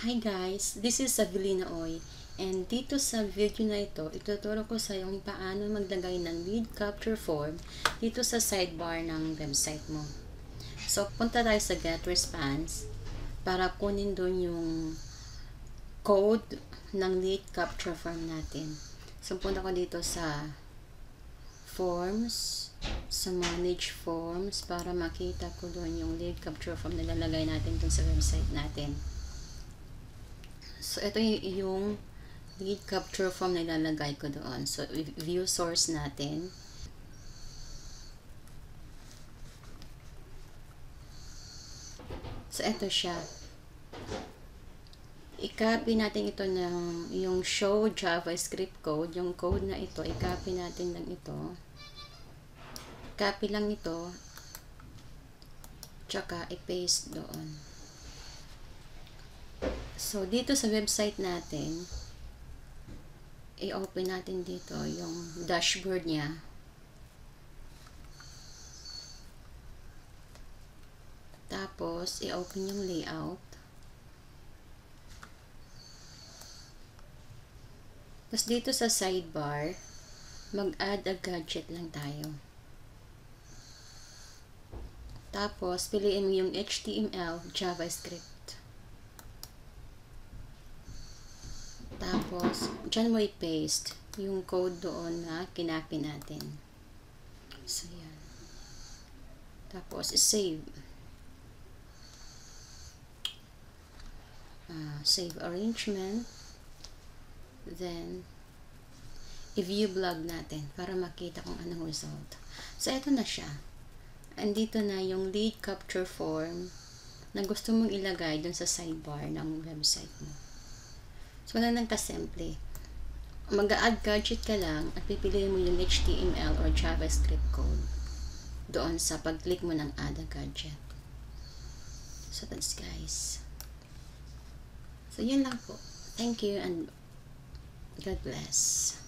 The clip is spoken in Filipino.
Hi guys, this is Avelina Oy, and dito sa video na ito, ituturo ko sa iyo kung paano maglagay ng lead capture form dito sa sidebar ng website mo. So, punta tayo sa Get Response para kunin doon yung code ng lead capture form natin. So, punta ko dito sa Forms, sa Manage Forms para makita ko doon yung lead capture form na lalagay natin doon sa website natin. So, ito yung lead capture form na ilalagay ko doon. So, view source natin. So, ito siya. I-copy natin ito ng yung show JavaScript code. Yung code na ito, i-copy natin lang ito. Copy lang ito. Tsaka, i-paste doon. So, dito sa website natin, i-open natin dito yung dashboard niya. Tapos, i-open yung layout. Tapos, dito sa sidebar, mag-add a gadget lang tayo. Tapos, piliin mo yung HTML, JavaScript. Tapos, dyan mo i-paste yung code doon na kinopy natin. So, yan. Tapos, save. Save arrangement. Then, i-view blog natin para makita kung anong result. So, ito na siya. Andito na yung lead capture form na gusto mong ilagay dun sa sidebar ng website mo. So, wala nang kasimple. Mag-add gadget ka lang at pipiliin mo yung HTML or JavaScript code doon sa pag-click mo ng add a gadget. So, that's guys. So, yun lang po. Thank you and God bless.